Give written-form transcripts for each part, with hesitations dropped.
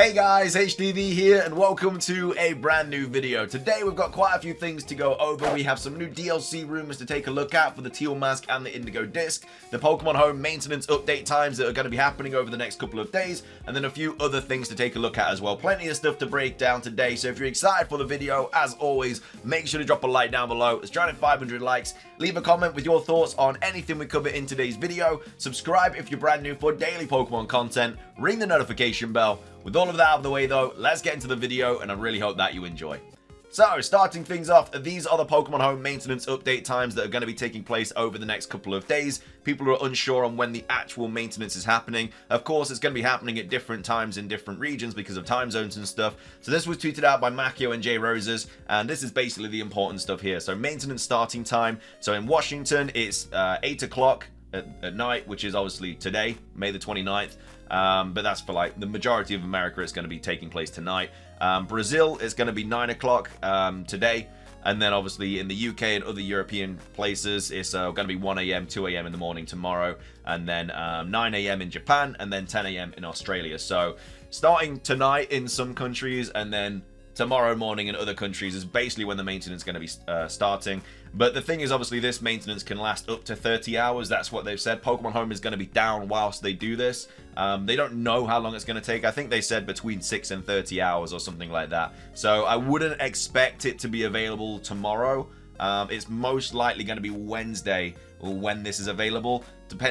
Hey guys, HDvee here and welcome to a brand new video. Today we've got quite a few things to go over. We have some new DLC rumors to take a look at for the Teal Mask and the Indigo Disk, the Pokemon Home maintenance update times that are going to be happening over the next couple of days, and then a few other things to take a look at as well. Plenty of stuff to break down today, so if you're excited for the video, as always, make sure to drop a like down below. It's trying to 500 likes. Leave a comment with your thoughts on anything we cover in today's video. Subscribe if you're brand new for daily Pokemon content. Ring the notification bell. With all of that out of the way though, let's get into the video and I really hope that you enjoy. So, starting things off, these are the Pokemon Home maintenance update times that are going to be taking place over the next couple of days. People are unsure on when the actual maintenance is happening. Of course, it's going to be happening at different times in different regions because of time zones and stuff. So this was tweeted out by Macchio and J Roses, and this is basically the important stuff here. So maintenance starting time. So in Washington, it's 8 o'clock at night, which is obviously today, May the 29th. But that's for like the majority of America. It's going to be taking place tonight. Brazil is going to be 9 o'clock today, and then obviously in the UK and other European places it's going to be 1 a.m. 2 a.m. in the morning tomorrow, and then 9 a.m. in Japan, and then 10 a.m. in Australia. So starting tonight in some countries, and then tomorrow morning in other countries is basically when the maintenance is going to be starting. But the thing is, obviously, this maintenance can last up to 30 hours. That's what they've said. Pokemon Home is going to be down whilst they do this. They don't know how long it's going to take. I think they said between 6 and 30 hours or something like that. So I wouldn't expect it to be available tomorrow. It's most likely going to be Wednesday when this is available.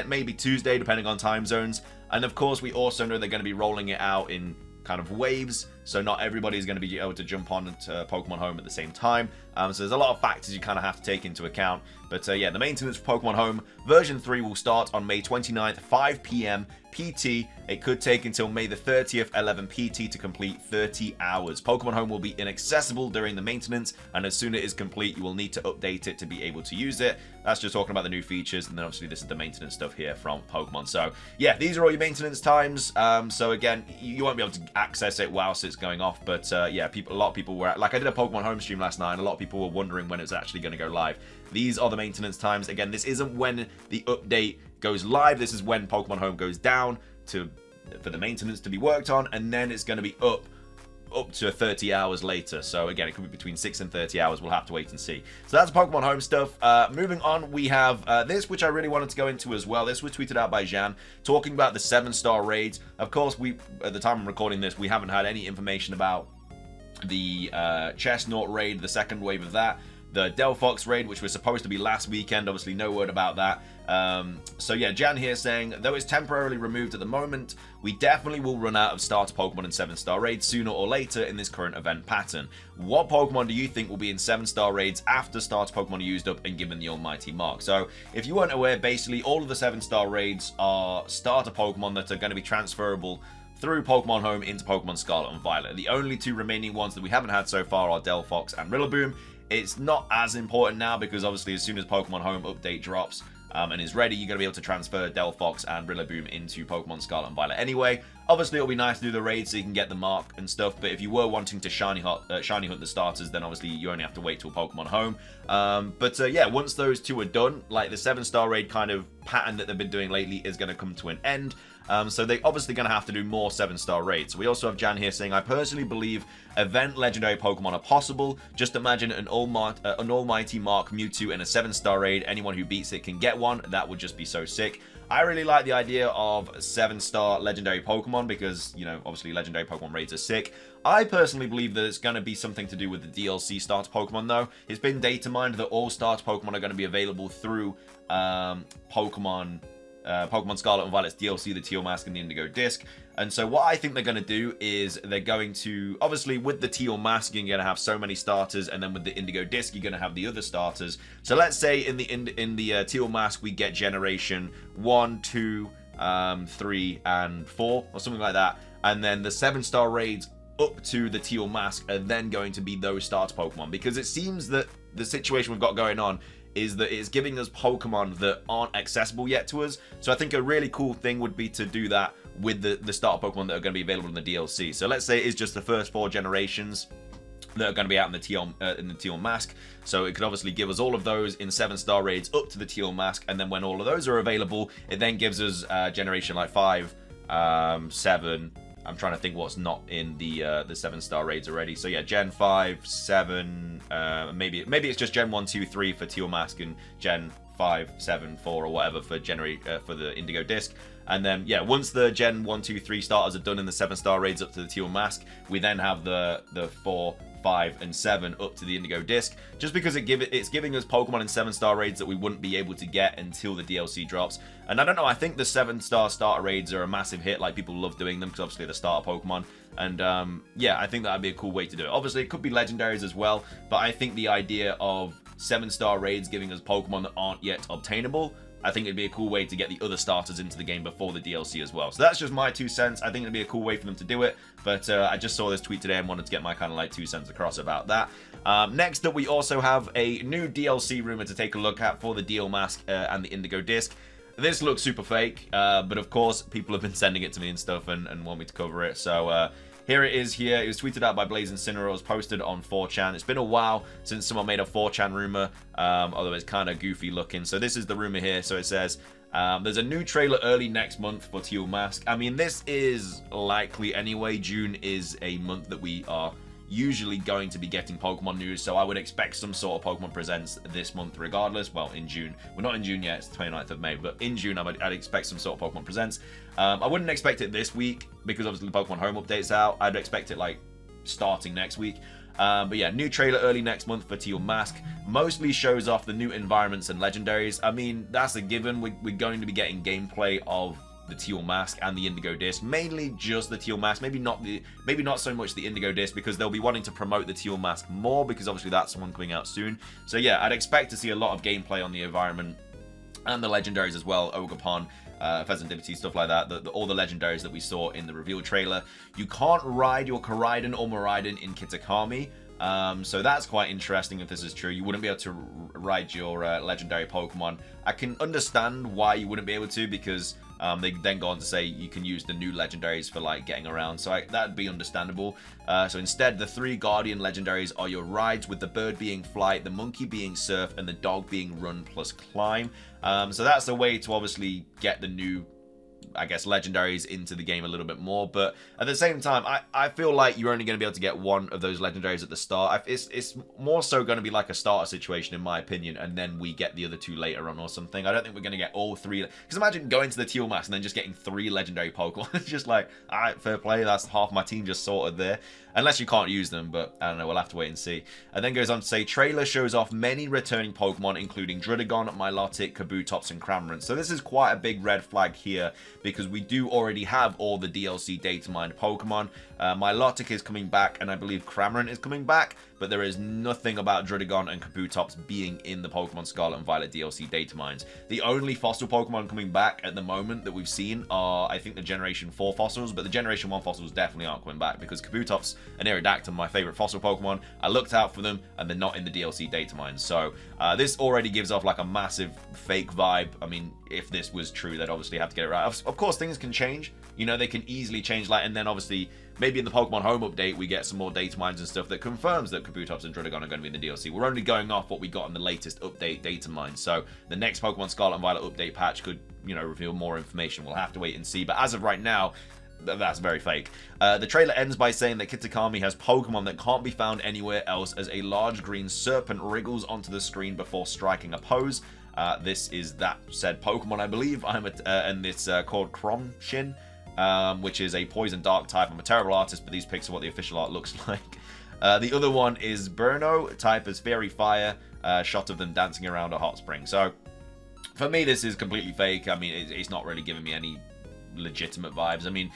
Maybe Tuesday, depending on time zones. And of course, we also know they're going to be rolling it out in kind of waves, so not everybody is going to be able to jump on to Pokemon Home at the same time. So there's a lot of factors you kind of have to take into account. But yeah, the maintenance for Pokemon Home version 3 will start on May 29th, 5 p.m. PT. It could take until May the 30th, 11 PT to complete 30 hours. Pokemon Home will be inaccessible during the maintenance, and as soon as it is complete, you will need to update it to be able to use it. That's just talking about the new features, and then obviously this is the maintenance stuff here from Pokemon. So yeah, these are all your maintenance times. So again, you won't be able to access it whilst it's going off, but yeah, a lot of people were, like I did a Pokemon Home stream last night, and a lot of people were wondering when it's actually going to go live. These are the maintenance times. Again, this isn't when the update goes live. This is when Pokemon Home goes down for the maintenance to be worked on, and then it's going to be up to 30 hours later. So again, it could be between 6 and 30 hours. We'll have to wait and see. So that's Pokemon Home stuff. Moving on, we have this, which I really wanted to go into as well. This was tweeted out by Jan, talking about the 7-star raids. Of course, at the time I'm recording this, we haven't had any information about the Chestnut raid, the second wave of that. The Delphox raid, which was supposed to be last weekend, obviously no word about that. So yeah, Jan here saying, though it's temporarily removed at the moment, we definitely will run out of starter Pokemon in 7-star raids sooner or later in this current event pattern. What Pokemon do you think will be in 7-star raids after starter Pokemon are used up and given the almighty mark? So if you weren't aware, basically all of the 7-star raids are starter Pokemon that are going to be transferable through Pokemon Home into Pokemon Scarlet and Violet. The only two remaining ones that we haven't had so far are Delphox and Rillaboom. It's not as important now because obviously as soon as Pokemon Home update drops and is ready, you're going to be able to transfer Delphox and Rillaboom into Pokemon Scarlet and Violet anyway. Obviously it'll be nice to do the raid so you can get the mark and stuff, but if you were wanting to shiny hunt the starters, then obviously you only have to wait till Pokemon Home. Yeah, once those two are done, like the 7-star raid kind of pattern that they've been doing lately is going to come to an end. So they're obviously going to have to do more 7-star raids. We also have Jan here saying, I personally believe event legendary Pokemon are possible. Just imagine an almighty Mark Mewtwo in a 7-star raid. Anyone who beats it can get one. That would just be so sick. I really like the idea of 7-star legendary Pokemon because, you know, obviously legendary Pokemon raids are sick. I personally believe that it's going to be something to do with the DLC starter Pokemon though. It's been data mined that all starter Pokemon are going to be available through Pokemon Scarlet and Violet's DLC, the Teal Mask and the Indigo Disk. And so what I think they're going to do is they're going to, obviously with the Teal Mask, you're going to have so many starters, and then with the Indigo Disk, you're going to have the other starters. So let's say in the Teal Mask, we get generation 1, 2, 3, and 4, or something like that. And then the 7-star raids up to the Teal Mask are then going to be those starter Pokemon. Because it seems that the situation we've got going on is that it's giving us Pokemon that aren't accessible yet to us. So I think a really cool thing would be to do that with the starter Pokemon that are going to be available in the DLC. So let's say it's just the first 4 generations that are going to be out in the Teal Mask. So it could obviously give us all of those in 7-star raids up to the Teal Mask, and then when all of those are available, it then gives us generation like 5, 7, I'm trying to think what's not in the 7-star raids already. So yeah, Gen 5, 7, maybe it's just Gen 1, 2, 3 for Teal Mask and Gen 5, 7, 4 or whatever for for the Indigo Disk. And then, yeah, once the Gen 1, 2, 3 starters are done in the 7-star raids up to the Teal Mask, we then have the 4, 5, and 7 up to the Indigo Disk, just because it's giving us Pokemon in 7-star raids that we wouldn't be able to get until the DLC drops. And I don't know, I think the 7-star starter raids are a massive hit, like people love doing them, because obviously they're starter Pokemon. And yeah, I think that'd be a cool way to do it. Obviously, it could be legendaries as well, but I think the idea of 7-star raids giving us Pokemon that aren't yet obtainable, I think it'd be a cool way to get the other starters into the game before the DLC as well. So that's just my 2 cents. I think it'd be a cool way for them to do it. But I just saw this tweet today and wanted to get my kind of like 2 cents across about that. Next up, we also have a new DLC rumor to take a look at for the Teal Mask and the Indigo Disk. This looks super fake, but of course, people have been sending it to me and stuff and want me to cover it. So here it is here. It was tweeted out by Blaze Incineroar. It was posted on 4chan. It's been a while since someone made a 4chan rumor, although it's kind of goofy looking. So this is the rumor here. So it says, there's a new trailer early next month for Teal Mask. I mean, this is likely anyway. June is a month that we are usually going to be getting Pokemon news, so I would expect some sort of Pokemon Presents this month regardless. Well, in June. We're not in June yet, it's the 29th of May, but in June I'd expect some sort of Pokemon Presents. I wouldn't expect it this week, because obviously the Pokemon Home update's out. I'd expect it, like, starting next week. But yeah, new trailer early next month for Teal Mask. Mostly shows off the new environments and legendaries. I mean, that's a given. We're going to be getting gameplay of the Teal Mask and the Indigo Disk, mainly just the Teal Mask, maybe not so much the Indigo Disk, because they'll be wanting to promote the Teal Mask more, because obviously that's one coming out soon. So yeah, I'd expect to see a lot of gameplay on the environment and the legendaries as well. Ogerpon, Pheasantipity, stuff like that, all the legendaries that we saw in the reveal trailer. You can't ride your Koraidon or Miraidon in Kitakami, so that's quite interesting if this is true. You wouldn't be able to ride your legendary Pokemon. I can understand why you wouldn't be able to, because they then go on to say you can use the new legendaries for like getting around, so that'd be understandable. So instead, the 3 Guardian legendaries are your rides, with the bird being flight, the monkey being surf, and the dog being run plus climb. So that's a way to obviously get the new, I guess, legendaries into the game a little bit more, but at the same time, I feel like you're only going to be able to get one of those legendaries at the start. It's more so going to be like a starter situation, in my opinion, and then we get the other 2 later on or something. I don't think we're going to get all 3, because imagine going to the Teal Mask and then just getting 3 legendary Pokemon. It's just like, alright, fair play, that's half my team just sorted there. Unless you can't use them, but I don't know, we'll have to wait and see. And then goes on to say, trailer shows off many returning Pokemon, including Druddigon, Milotic, Kabutops, and Cramorant. So this is quite a big red flag here, because we do already have all the DLC data mined Pokemon. Milotic is coming back, and I believe Cramorant is coming back, but there is nothing about Druddigon and Kabutops being in the Pokemon Scarlet and Violet DLC data mines. The only fossil Pokemon coming back at the moment that we've seen are, I think, the Generation 4 fossils, but the Generation 1 fossils definitely aren't coming back, because Kabutops and Aerodactyl, my favorite fossil Pokemon, I looked out for them, and they're not in the DLC data mines. So this already gives off like a massive fake vibe. I mean, if this was true, they'd obviously have to get it right. Of course, things can change. You know, they can easily change, like, and then obviously maybe in the Pokemon Home update we get some more data mines and stuff that confirms that Kabutops and Druddigon are going to be in the DLC. We're only going off what we got in the latest update data mine, so the next Pokemon Scarlet and Violet update patch could, you know, reveal more information. We'll have to wait and see, but as of right now, that's very fake. The trailer ends by saying that Kitakami has Pokemon that can't be found anywhere else, as a large green serpent wriggles onto the screen before striking a pose. This is that said Pokemon, I believe. And it's called Cromshin, which is a poison dark type. I'm a terrible artist, but these pics are what the official art looks like. The other one is Burno, type as Fairy Fire, shot of them dancing around a hot spring. So for me, this is completely fake. I mean, it's not really giving me any legitimate vibes. I mean,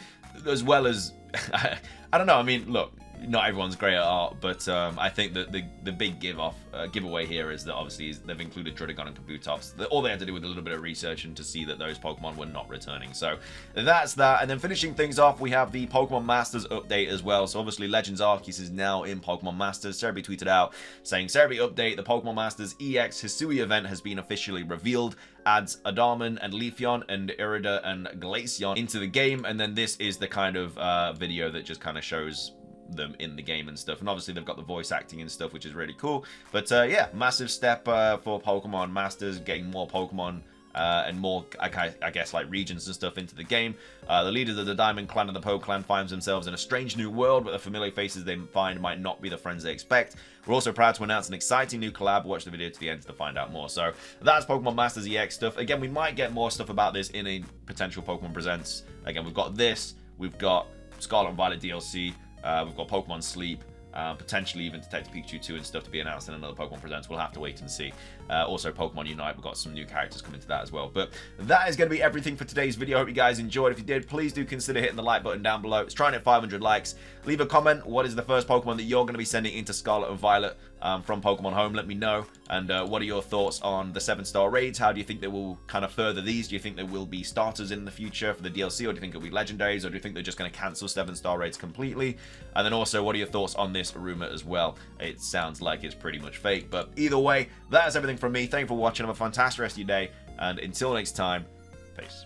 as well as I don't know. I mean, look, not everyone's great at art, but I think that the big giveaway here is that obviously they've included Druddigon and Kabutops. All they had to do with a little bit of research and to see that those Pokemon were not returning. So that's that. And then finishing things off, we have the Pokemon Masters update as well. So obviously Legends Arceus is now in Pokemon Masters. Cerebi tweeted out saying, Cerebi update, the Pokemon Masters EX Hisui event has been officially revealed. Adds Adaman and Leafeon and Irida and Glaceon into the game. And then this is the kind of video that just kind of shows them in the game and stuff, and obviously they've got the voice acting and stuff, which is really cool. But yeah, massive step for Pokemon Masters, getting more Pokemon and more, I guess, like regions and stuff into the game. The leaders of the Diamond Clan and the Poe Clan find themselves in a strange new world, but the familiar faces they find might not be the friends they expect. We're also proud to announce an exciting new collab. Watch the video to the end to find out more. So that's Pokemon Masters EX stuff. Again, we might get more stuff about this in a potential Pokemon Presents. Again, we've got this, we've got Scarlet and Violet DLC, we've got Pokemon Sleep, potentially even Detective Pikachu 2 and stuff to be announced in another Pokemon Presents. We'll have to wait and see. Also, Pokemon Unite, we've got some new characters coming to that as well. But that is going to be everything for today's video. I hope you guys enjoyed. If you did, please do consider hitting the like button down below. It's trying to hit 500 likes. Leave a comment. What is the first Pokemon that you're going to be sending into Scarlet and Violet from Pokemon Home? Let me know. And what are your thoughts on the 7-star raids? How do you think they will kind of further these? Do you think there will be starters in the future for the DLC? Or do you think it'll be legendaries? Or do you think they're just going to cancel 7-star raids completely? And then also, what are your thoughts on this rumor as well? It sounds like it's pretty much fake. But either way, that is everything from me. Thank you for watching. Have a fantastic rest of your day. And until next time, peace.